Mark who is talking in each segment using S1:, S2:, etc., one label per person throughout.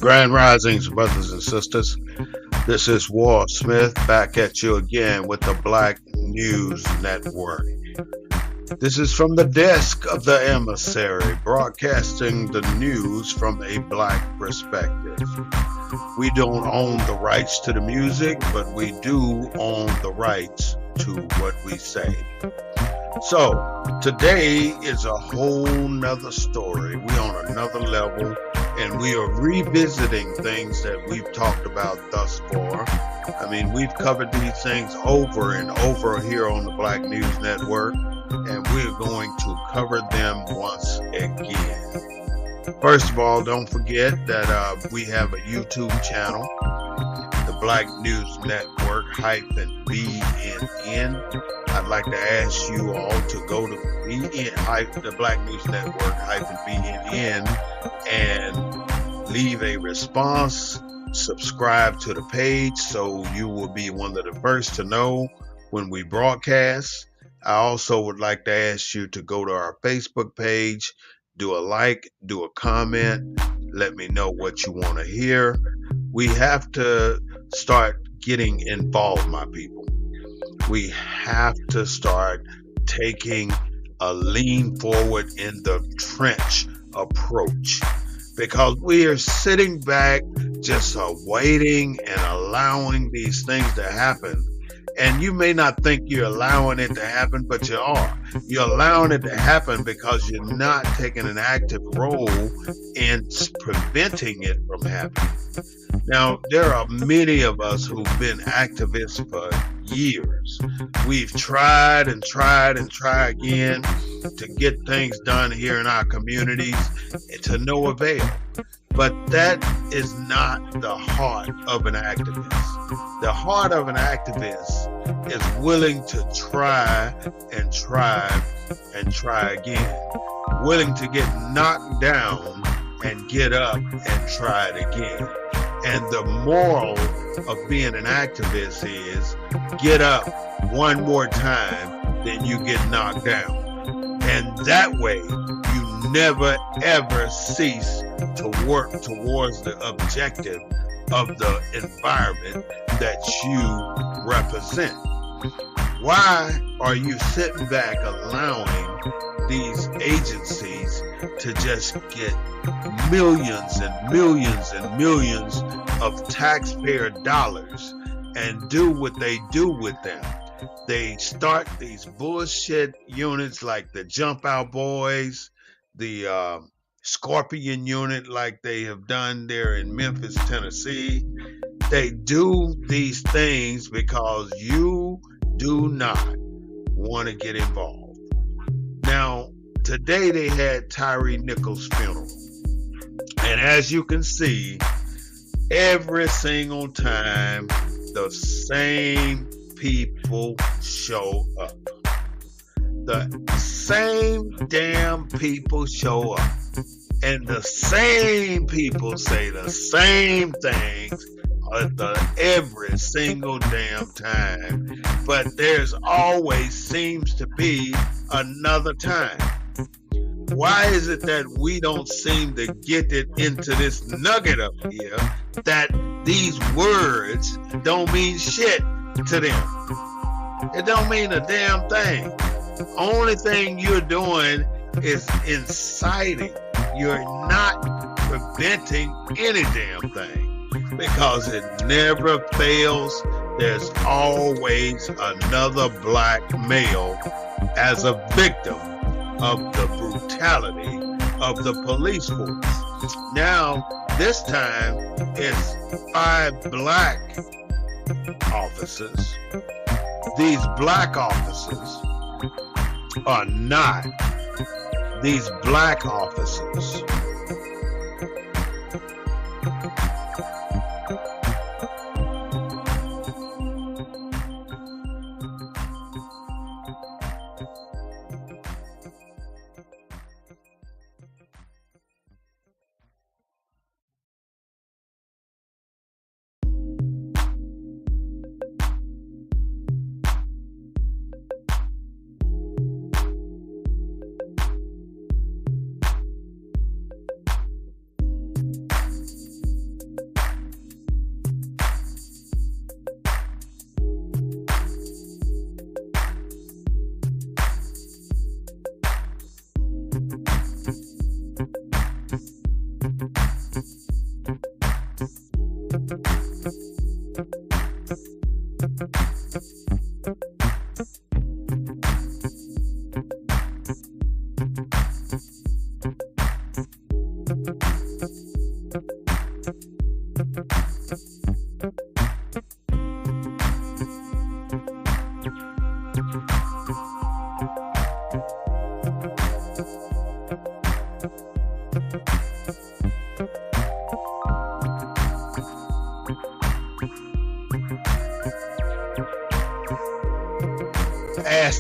S1: Grand Risings, brothers and sisters. This is Walt Smith back at you again with the Black News Network. This is from the desk of the Emissary, broadcasting the news from a black perspective. We don't own the rights to the music, but we do own the rights to what we say. So, today is a whole nother story. We're on another level, and we are revisiting things that we've talked about thus far. I mean, we've covered these things over and over here on the Black News Network, and we're going to cover them once again. First of all, don't forget that we have a YouTube channel, the Black News Network -BNN. I'd like to ask you all to go to the Black News Network -BNN and leave a response, subscribe to the page so you will be one of the first to know when we broadcast. I also would like to ask you to go to our Facebook page, do a like, do a comment, let me know what you want to hear. We have to start getting involved, my people. We have to start taking a lean forward in the trench approach, because we are sitting back just waiting and allowing these things to happen. And you may not think you're allowing it to happen, but you are. You're allowing it to happen because you're not taking an active role in preventing it from happening. Now, there are many of us who've been activists for years. We've tried and tried and tried again to get things done here in our communities, to no avail. But that is not the heart of an activist. The heart of an activist is willing to try and try and try again. Willing to get knocked down and get up and try it again. And the moral of being an activist is get up one more time, then you get knocked down. And that way, you never ever cease to work towards the objective of the environment that you represent. Why are you sitting back allowing these agencies to just get millions and millions and millions of taxpayer dollars and do what they do with them? They start these bullshit units like the Jump Out Boys, the Scorpion unit like they have done there in Memphis, Tennessee. They do these things because you do not want to get involved. Now, today they had Tyree Nichols' funeral. And as you can see, every single time the same people show up. The same damn people show up. And the same people say the same things every single damn time. But there's always seems to be another time. Why is it that we don't seem to get it into this nugget up here that these words don't mean shit to them? It don't mean a damn thing. Only thing you're doing is inciting. You're not preventing any damn thing, because it never fails. There's always another black male as a victim of the brutality of the police force. Now, this time it's 5 black officers. These black officers are not these black officers. Ask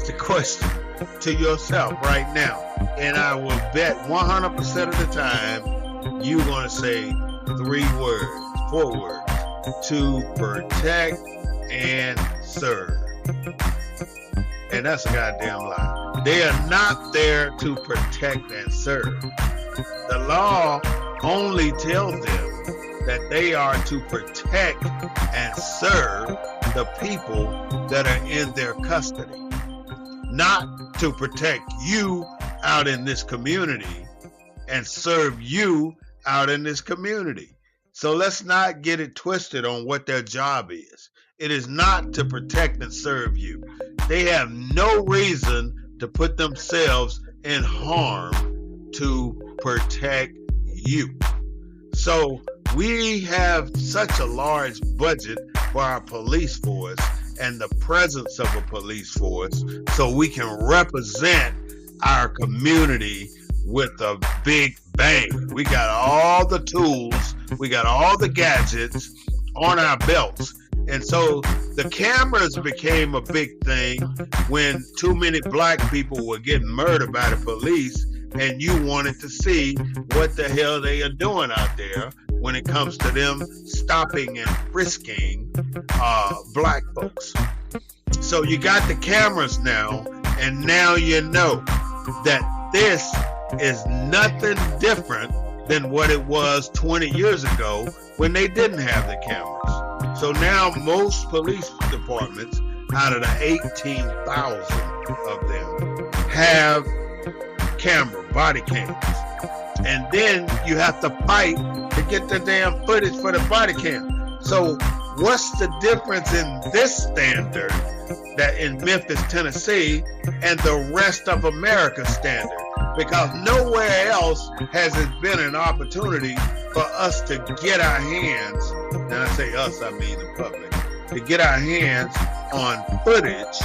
S1: the question to yourself right now, and I will bet 100% of the time you're going to say 4 words: to protect and serve. And that's a goddamn lie. They are not there to protect and serve. The law only tells them that they are to protect and serve the people that are in their custody, not to protect you out in this community and serve you out in this community. So let's not get it twisted on what their job is. It is not to protect and serve you. They have no reason to put themselves in harm to protect you. So we have such a large budget for our police force and the presence of a police force so we can represent our community with a big bang. We got all the tools, we got all the gadgets on our belts. And so the cameras became a big thing when too many black people were getting murdered by the police, and you wanted to see what the hell they are doing out there when it comes to them stopping and frisking black folks. So you got the cameras now, and now you know that this is nothing different than what it was 20 years ago when they didn't have the cameras. So now most police departments, out of the 18,000 of them, have body cams. And then you have to fight to get the damn footage for the body cam. So what's the difference in this standard that in Memphis, Tennessee, and the rest of America's standard? Because nowhere else has it been an opportunity for us to get our hands, and I say us, I mean the public, to get our hands on footage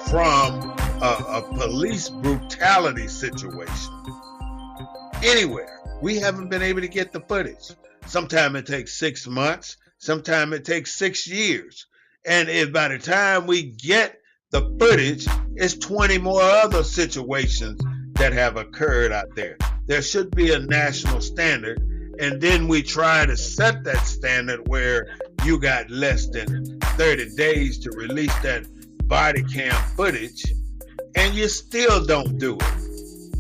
S1: from a police brutality situation. Anywhere. We haven't been able to get the footage. Sometimes it takes 6 months. Sometimes it takes 6 years. And if by the time we get the footage, it's 20 more other situations that have occurred out there. There should be a national standard, and then we try to set that standard where you got less than 30 days to release that body cam footage, and you still don't do it.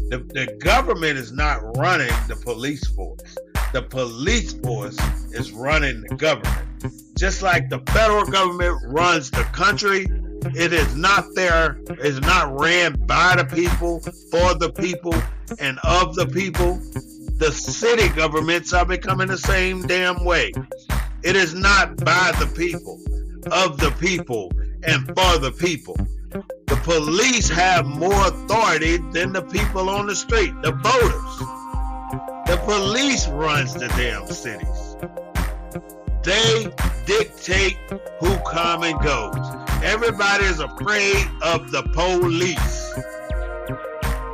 S1: The government is not running the police force. The police force is running the government. Just like the federal government runs the country, it is not ran by the people, for the people, and of the people. The city governments are becoming the same damn way. It is not by the people, of the people, and for the people. The police have more authority than the people on the street, the voters. The police runs the damn cities. They dictate who comes and goes. Everybody is afraid of the police.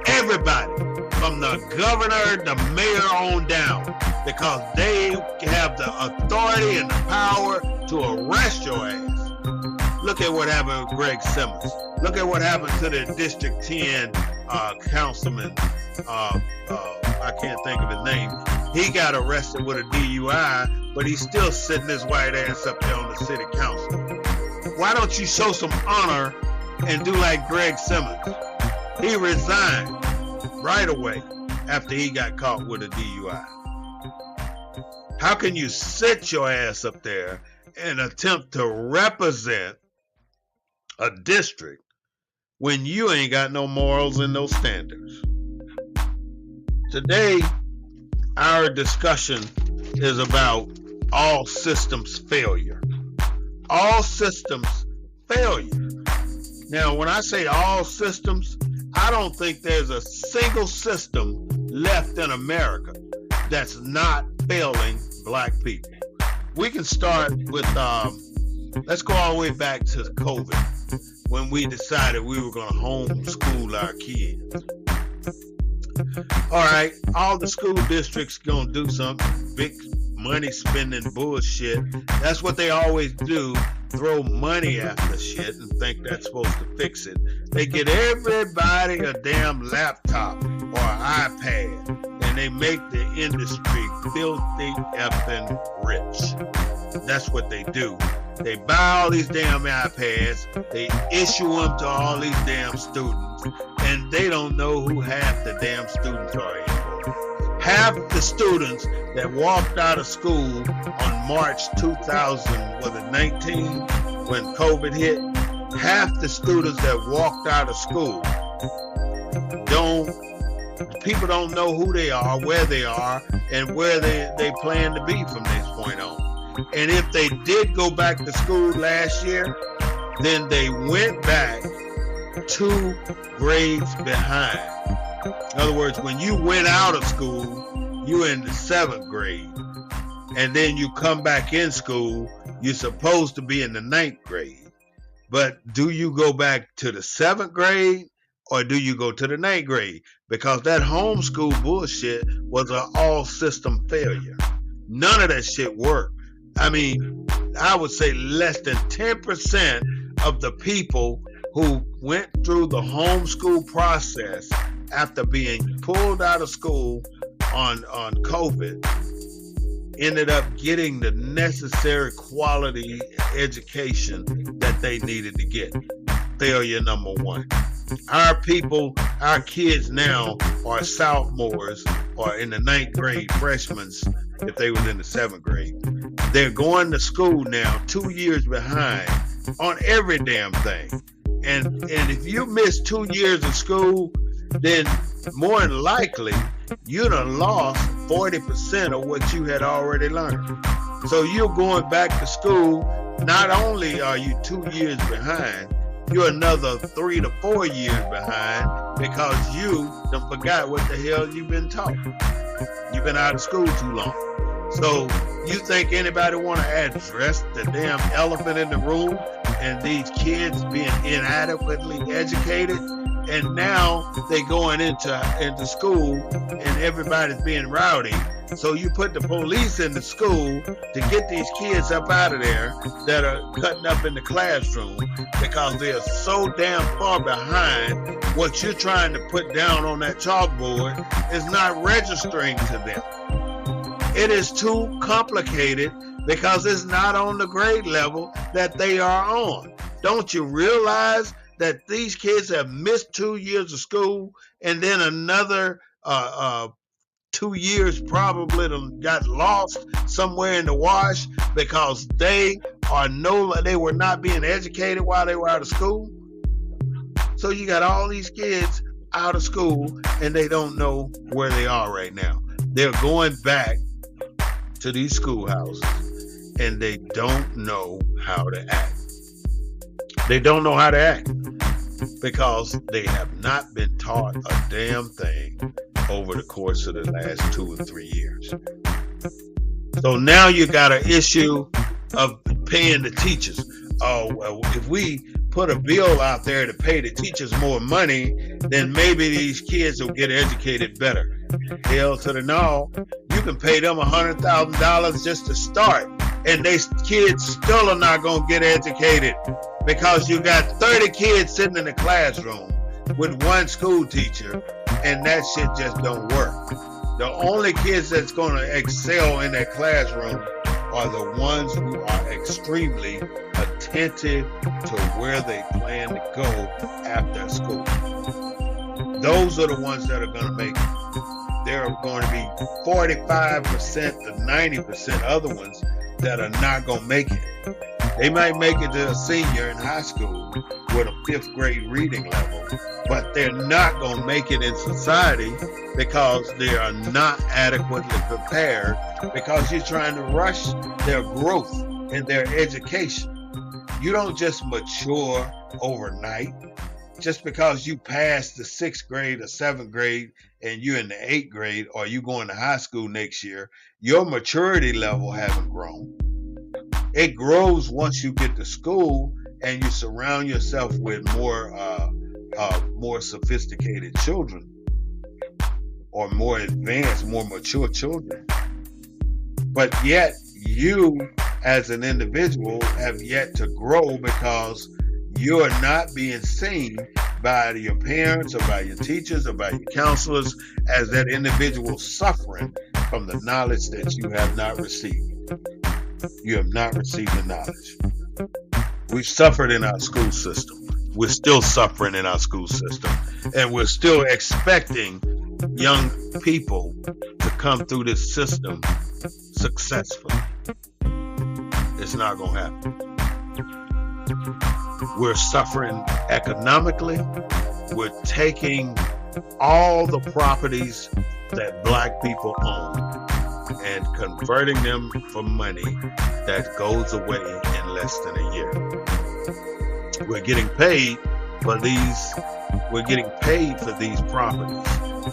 S1: Everybody, from the governor, the mayor on down, because they have the authority and the power to arrest your ass. Look at what happened with Greg Simmons. Look at what happened to the District 10 councilman. I can't think of his name. He got arrested with a DUI, but he's still sitting his white ass up there on the city council. Why don't you show some honor and do like Greg Simmons? He resigned right away after he got caught with a DUI. How can you sit your ass up there and attempt to represent a district when you ain't got no morals and no standards? Today, our discussion is about all systems failure. All systems failure. Now, when I say all systems, I don't think there's a single system left in America that's not failing black people. We can start with, let's go all the way back to COVID. when we decided we were going to homeschool our kids. All right, all the school districts going to do some big money spending bullshit. That's what they always do, throw money after shit and think that's supposed to fix it. They get everybody a damn laptop or an iPad, and they make the industry filthy effing rich. That's what they do. They buy all these damn iPads, they issue them to all these damn students, and they don't know who half the damn students are anymore. Half the students that walked out of school on March 2019, when COVID hit, half the students that walked out of school people don't know who they are, where they are, and where they plan to be from this point on. And if they did go back to school last year, then they went back 2 grades behind. In other words, when you went out of school, you were in the 7th grade. And then you come back in school, you're supposed to be in the 9th grade. But do you go back to the 7th grade or do you go to the 9th grade? Because that homeschool bullshit was an all-system failure. None of that shit worked. I mean, I would say less than 10% of the people who went through the homeschool process after being pulled out of school on COVID ended up getting the necessary quality education that they needed to get. Failure number 1. Our people, our kids now are sophomores or in the 9th grade, freshmen if they was in the 7th grade. They're going to school now 2 years behind on every damn thing. And if you miss 2 years of school, then more than likely you'd have lost 40% of what you had already learned. So you're going back to school. Not only are you 2 years behind, you're another 3 to 4 years behind because you done forgot what the hell you've been taught. You've been out of school too long. So you think anybody want to address the damn elephant in the room and these kids being inadequately educated? And now they going into school and everybody's being rowdy. So you put the police in the school to get these kids up out of there that are cutting up in the classroom because they're so damn far behind. What you're trying to put down on that chalkboard is not registering to them. It is too complicated because it's not on the grade level that they are on. Don't you realize that these kids have missed 2 years of school and then another 2 years probably got lost somewhere in the wash because they were not being educated while they were out of school? So you got all these kids out of school and they don't know where they are right now. They're going back to these schoolhouses and they don't know how to act. They don't know how to act because they have not been taught a damn thing over the course of the last 2 or 3 years. So now you got an issue of paying the teachers. Oh, well, if we put a bill out there to pay the teachers more money, then maybe these kids will get educated better. Hell to the no. You can pay them $100,000 just to start, and they kids still are not going to get educated because you got 30 kids sitting in the classroom with one school teacher, and that shit just don't work. The only kids that's going to excel in that classroom are the ones who are extremely attentive to where they plan to go after school. Those are the ones that are going to make it. There are going to be 45% to 90% other ones that are not going to make it. They might make it to a senior in high school with a 5th grade reading level, but they're not going to make it in society because they are not adequately prepared because you're trying to rush their growth and their education. You don't just mature overnight. Just because you passed the 6th grade or 7th grade and you're in the 8th grade or you going to high school next year, your maturity level haven't grown. It grows once you get to school and you surround yourself with more sophisticated children, or more advanced, more mature children. But yet you as an individual have yet to grow, because you are not being seen by your parents or by your teachers or by your counselors as that individual suffering from the knowledge that you have not received. You have not received the knowledge. We've suffered in our school system. We're still suffering in our school system. And we're still expecting young people to come through this system successfully. It's not going to happen. We're suffering economically. We're taking all the properties that black people own and converting them for money that goes away in less than a year. We're getting paid for these properties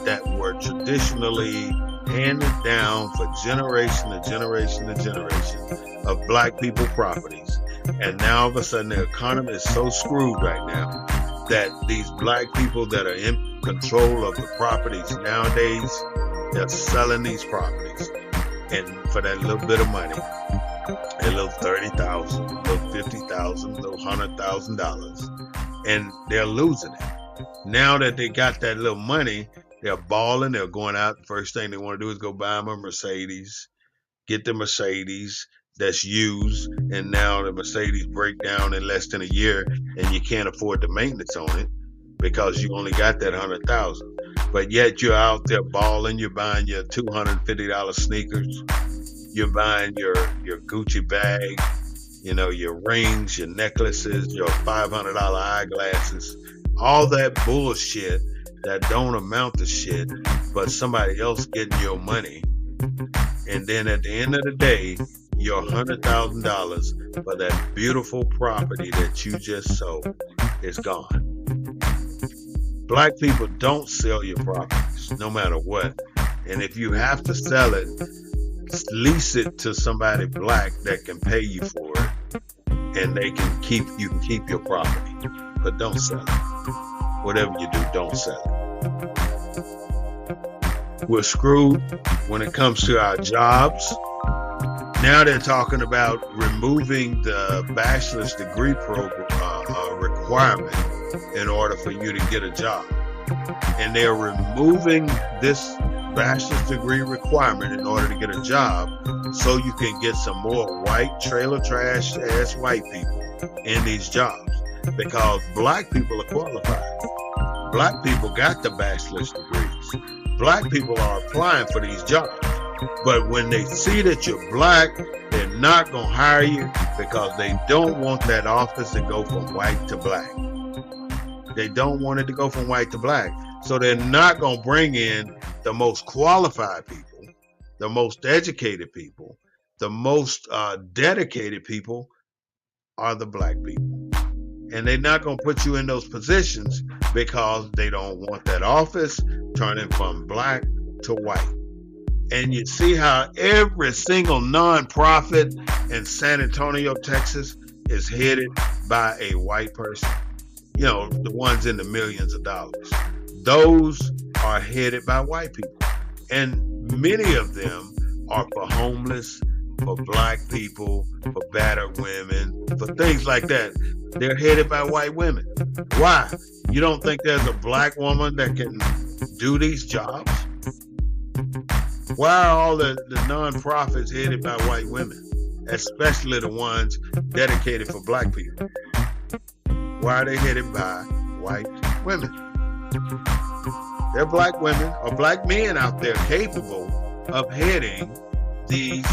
S1: that were traditionally handed down for generation to generation to generation of black people properties. And now all of a sudden the economy is so screwed right now that these black people that are in control of the properties nowadays, they're selling these properties, and for that little bit of money, a little $30,000, a little $50,000, a little $100,000, and they're losing it. Now that they got that little money, they're balling, they're going out. The first thing they want to do is go buy them a Mercedes, get the Mercedes that's used, and now the Mercedes break down in less than a year, and you can't afford the maintenance on it because you only got that $100,000. But yet you're out there balling, you're buying your $250 sneakers, you're buying your Gucci bag, you know, your rings, your necklaces, your $500 eyeglasses, all that bullshit that don't amount to shit, but somebody else getting your money. And then at the end of the day, your $100,000 for that beautiful property that you just sold is gone. Black people don't sell your properties, no matter what. And if you have to sell it, lease it to somebody black that can pay you for it, and you can keep your property. But don't sell it. Whatever you do, don't sell it. We're screwed when it comes to our jobs. Now they're talking about removing the bachelor's degree requirement in order for you to get a job. And they're removing this bachelor's degree requirement in order to get a job so you can get some more white trailer trash ass white people in these jobs, because black people are qualified. Black people got the bachelor's degrees. Black people are applying for these jobs. But when they see that you're black, they're not going to hire you because they don't want that office to go from white to black. They don't want it to go from white to black. So they're not going to bring in the most qualified people, the most educated people, the most dedicated people are the black people. And they're not going to put you in those positions because they don't want that office turning from black to white. And you see how every single nonprofit in San Antonio, Texas is headed by a white person. You know, the ones in the millions of dollars. Those are headed by white people. And many of them are for homeless, for black people, for battered women, for things like that. They're headed by white women. Why? You don't think there's a black woman that can do these jobs? Why are all the nonprofits headed by white women, especially the ones dedicated for black people? Why are they headed by white women? There are black women or black men out there capable of heading these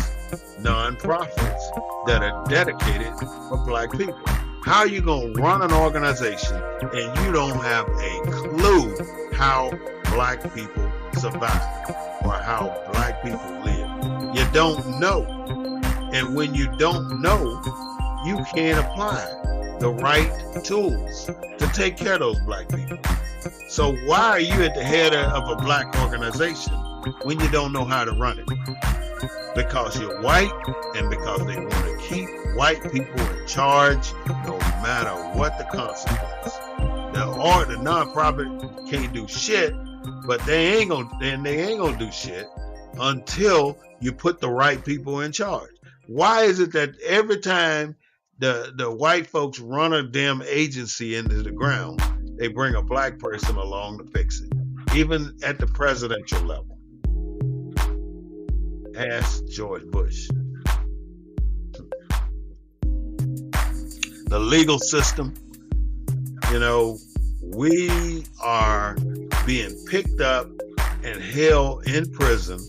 S1: nonprofits that are dedicated for black people. How are you going to run an organization and you don't have a clue how black people survive or how black people live? You don't know. And when you don't know, you can't apply the right tools to take care of those black people. So why are you at the head of a black organization when you don't know how to run it? because you're white and because they want to keep white people in charge no matter what the consequence. The nonprofit can't do shit, but they ain't gonna do shit until you put the right people in charge. Why is it that every time the white folks run a damn agency into the ground, they bring a black person along to fix it, even at the presidential level? Ask George Bush. The legal system, we are being picked up and held in prison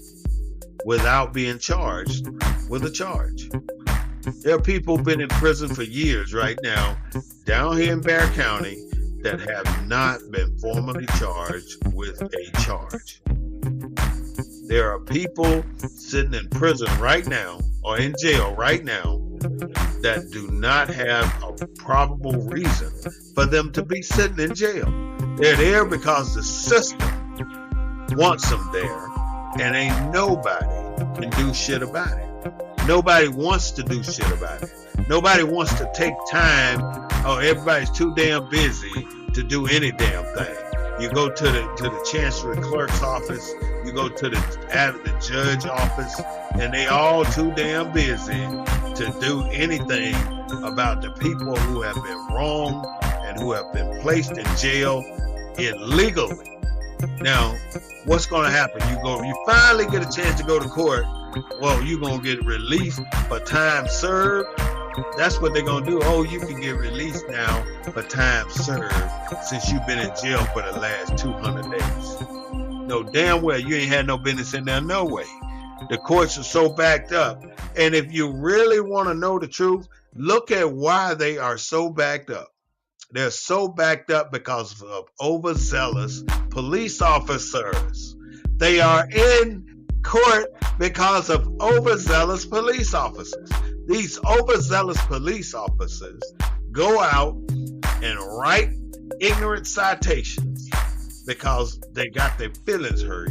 S1: without being charged with a charge. There are people been in prison for years right now down here in Bexar County that have not been formally charged with a charge. There are people sitting in prison right now or in jail right now that do not have a probable reason for them to be sitting in jail. They're there because the system wants them there, and ain't nobody can do shit about it. Nobody wants to do shit about it. Nobody wants to take time. Oh, everybody's too damn busy to do any damn thing. You go to the Chancery Clerk's office, you go to the judge office, and they all too damn busy to do anything about the people who have been wronged and who have been placed in jail illegally. Now, what's going to happen? You finally get a chance to go to court. Well, you're going to get released for time served. That's what they're going to do. Oh, you can get released now for time served since you've been in jail for the last 200 days. No, damn well you ain't had no business in there no way. The courts are so backed up. And if you really want to know the truth, look at why they are so backed up. They're so backed up because of overzealous police officers. They are in court because of overzealous police officers. These overzealous police officers go out and write ignorant citations because they got their feelings hurt,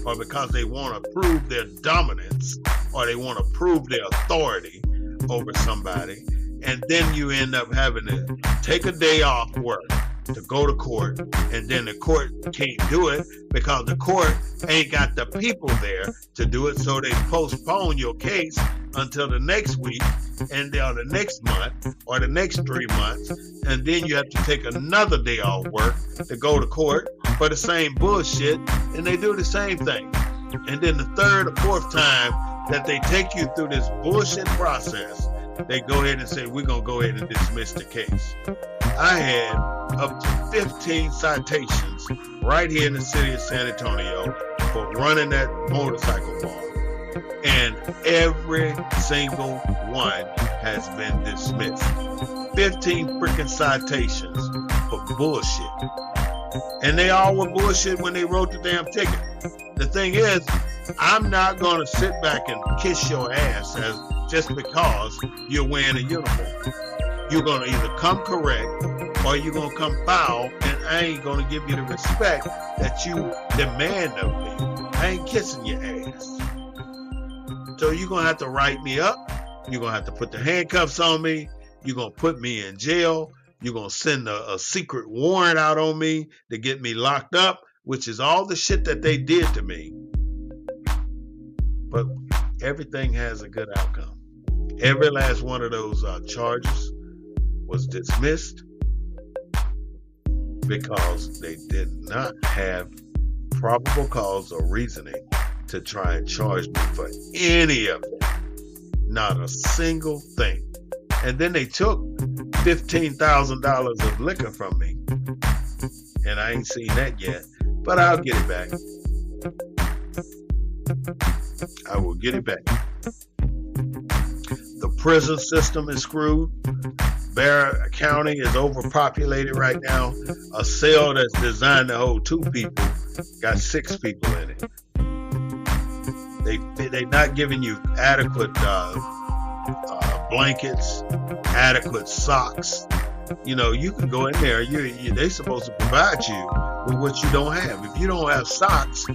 S1: or because they want to prove their dominance, or they want to prove their authority over somebody. And then you end up having to take a day off work to go to court, and then the court can't do it because the court ain't got the people there to do it, so they postpone your case until the next week, and or the next month, or the next 3 months, and then you have to take another day off work to go to court for the same bullshit, and they do the same thing. And then the third or fourth time that they take you through this bullshit process, they go ahead and say, we're going to go ahead and dismiss the case. I had up to 15 citations right here in the city of San Antonio for running that motorcycle bar. And every single one has been dismissed. 15 freaking citations for bullshit. And they all were bullshit when they wrote the damn ticket. The thing is, I'm not going to sit back and kiss your ass just because you're wearing a uniform. You're going to either come correct or you're going to come foul, and I ain't going to give you the respect that you demand of me. I ain't kissing your ass. So you're going to have to write me up. You're going to have to put the handcuffs on me. You're going to put me in jail. You're going to send a secret warrant out on me to get me locked up, which is all the shit that they did to me. But everything has a good outcome. Every last one of those charges was dismissed because they did not have probable cause or reasoning to try and charge me for any of it. Not a single thing. And then they took $15,000 of liquor from me. And I ain't seen that yet. But I'll get it back. I will get it back. The prison system is screwed. Bexar County is overpopulated right now. A cell that's designed to hold 2 people got 6 people in it. They're not giving you adequate blankets, adequate socks. You can go in there. They're supposed to provide you with what you don't have. If you don't have socks,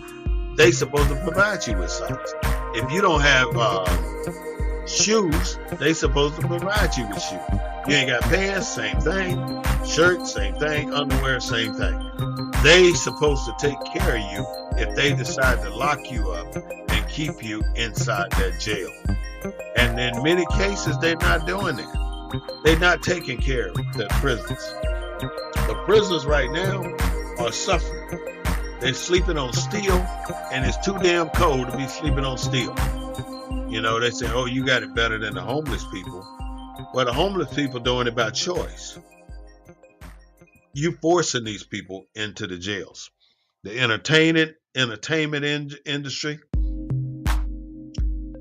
S1: they're supposed to provide you with socks. If you don't have shoes, they supposed to provide you with shoes. You ain't got pants, same thing. Shirt, same thing. Underwear, same thing. They supposed to take care of you if they decide to lock you up and keep you inside that jail. And in many cases, they're not doing that. They're not taking care of the prisoners. The prisoners right now are suffering. They're sleeping on steel, and it's too damn cold to be sleeping on steel. You know, they say, oh, you got it better than the homeless people. Well, the homeless people doing it by choice. You forcing these people into the jails. The entertainment industry.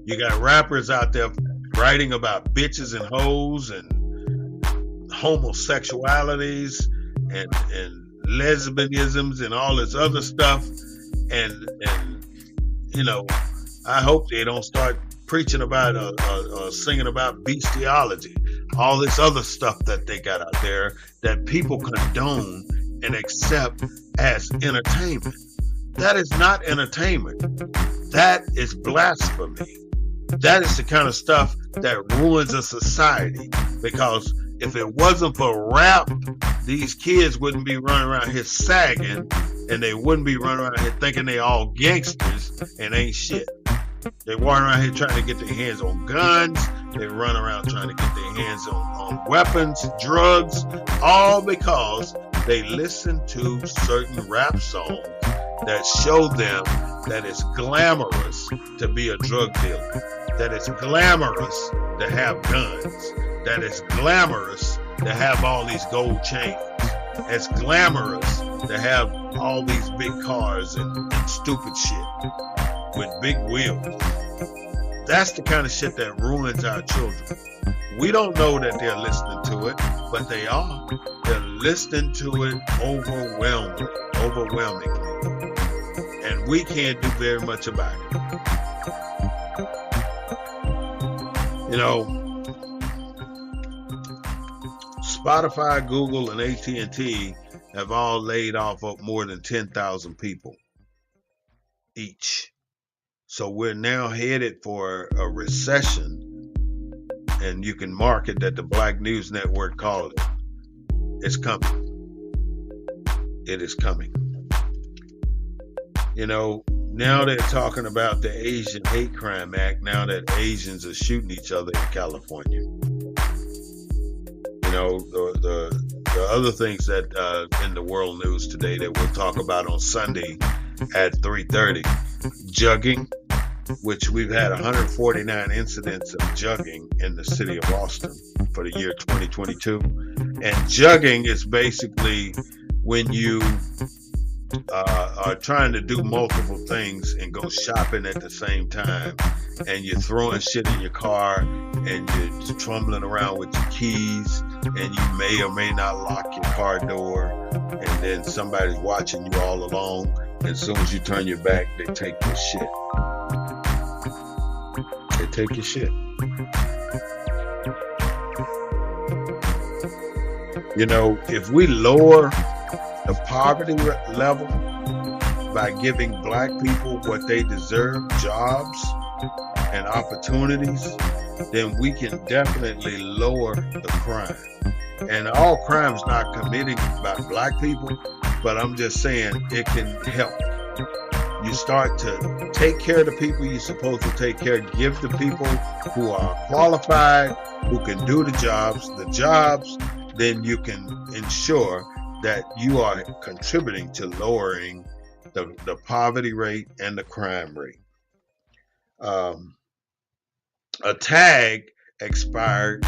S1: You got rappers out there writing about bitches and hoes and homosexualities and lesbianisms and all this other stuff. And you know, I hope they don't start preaching about or singing about bestiality, all this other stuff that they got out there that people condone and accept as entertainment. That is not entertainment. That is blasphemy. That is the kind of stuff that ruins a society, because if it wasn't for rap, these kids wouldn't be running around here sagging, and they wouldn't be running around here thinking they all gangsters and ain't shit. They walk around here trying to get their hands on guns. They run around trying to get their hands on weapons, drugs, all because they listen to certain rap songs that show them that it's glamorous to be a drug dealer, that it's glamorous to have guns, that it's glamorous to have all these gold chains. It's glamorous to have all these big cars and stupid shit with big wheels. That's the kind of shit that ruins our children. We don't know that they're listening to it, but they are. They're listening to it overwhelmingly. And we can't do very much about it. You know, Spotify, Google, and AT&T have all laid off more than 10,000 people each. So we're now headed for a recession, and you can mark it that the Black News Network called it. It's coming. It is coming. You know, now they're talking about the Asian Hate Crime Act, now that Asians are shooting each other in California. You know, the other things that in the world news today that we'll talk about on Sunday at 3:30. Jugging, which we've had 149 incidents of jugging in the city of Austin for the year 2022. And jugging is basically when you are trying to do multiple things and go shopping at the same time, and you're throwing shit in your car, and you're fumbling around with your keys, and you may or may not lock your car door, and then somebody's watching you all along. As soon as you turn your back, they take your shit. They take your shit. You know, if we lower the poverty level by giving black people what they deserve, jobs and opportunities, then we can definitely lower the crime. And all crime's not committed by black people, but I'm just saying it can help. You start to take care of the people you're supposed to take care of, give the people who are qualified, who can do the jobs, then you can ensure that you are contributing to lowering the poverty rate and the crime rate. A tag expired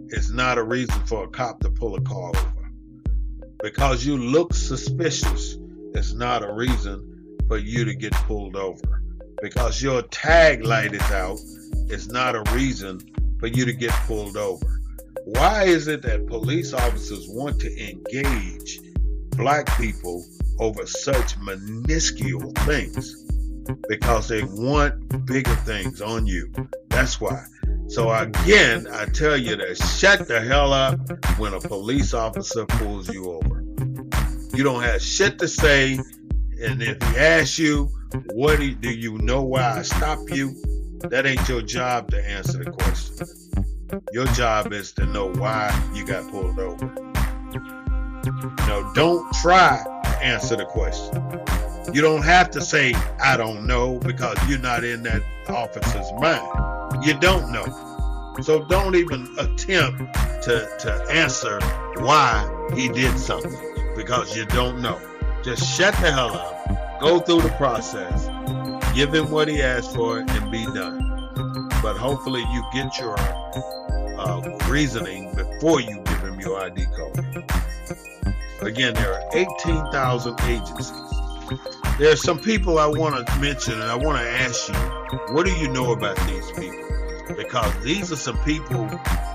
S1: is not a reason for a cop to pull a car over. Because you look suspicious is not a reason for you to get pulled over. Because your tag light is out is not a reason for you to get pulled over. Why is it that police officers want to engage black people over such minuscule things? Because they want bigger things on you. That's why. So again, I tell you to shut the hell up when a police officer pulls you over. You don't have shit to say, and if he asks you, do you know why I stopped you? That ain't your job to answer the question. Your job is to know why you got pulled over. Don't try to answer the question. You don't have to say, I don't know, because you're not in that officer's mind. You don't know. So don't even attempt to answer why he did something, because you don't know. Just shut the hell up, go through the process, give him what he asked for, and be done. But hopefully you get your reasoning before you give him your ID code. Again, there are 18,000 agencies. There are some people I want to mention, and I want to ask you, what do you know about these people? Because these are some people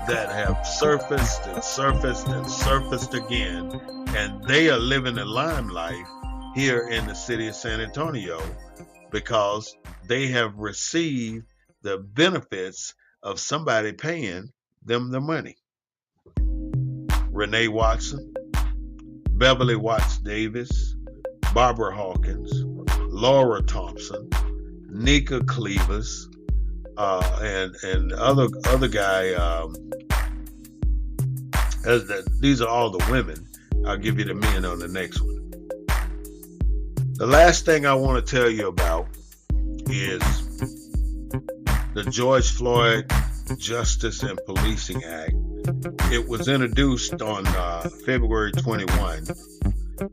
S1: that have surfaced and surfaced and surfaced again, and they are living the limelight here in the city of San Antonio because they have received the benefits of somebody paying them the money. Renee Watson, Beverly Watts Davis, Barbara Hawkins, Laura Thompson, Nika Cleavers, and other guy. These are all the women. I'll give you the men on the next one. The last thing I want to tell you about is the George Floyd Justice and Policing Act. It was introduced on February 21.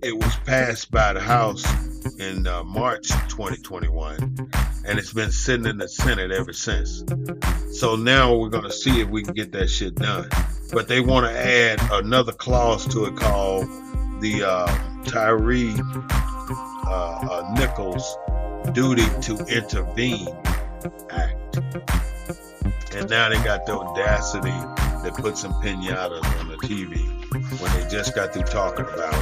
S1: It was passed by the House in March 2021, and it's been sitting in the Senate ever since. So now we're going to see if we can get that shit done. But they want to add another clause to it called the Tyree Nichols Duty to Intervene Act. And now they got the audacity to put some piñatas on the TV when they just got through talking about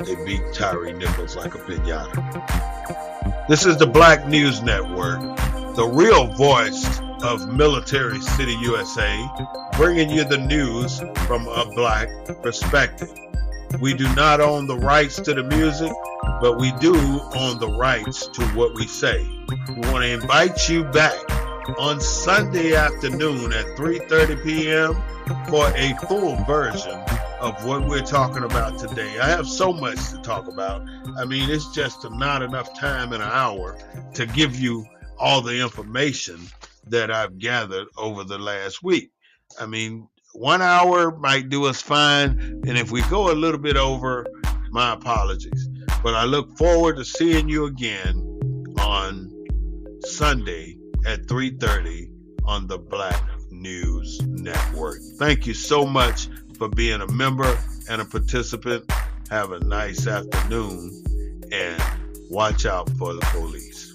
S1: they beat Tyree Nichols like a piñata. This is the Black News Network, the real voice of Military City, USA, bringing you the news from a black perspective. We do not own the rights to the music, but we do own the rights to what we say. We want to invite you back on Sunday afternoon at 3:30 p.m. for a full version of what we're talking about today. I have so much to talk about. I mean, it's just not enough time in an hour to give you all the information that I've gathered over the last week. I mean, 1 hour might do us fine, and if we go a little bit over, my apologies. But I look forward to seeing you again on Sunday at 3:30 on the Black News Network. Thank you so much for being a member and a participant. Have a nice afternoon, and watch out for the police.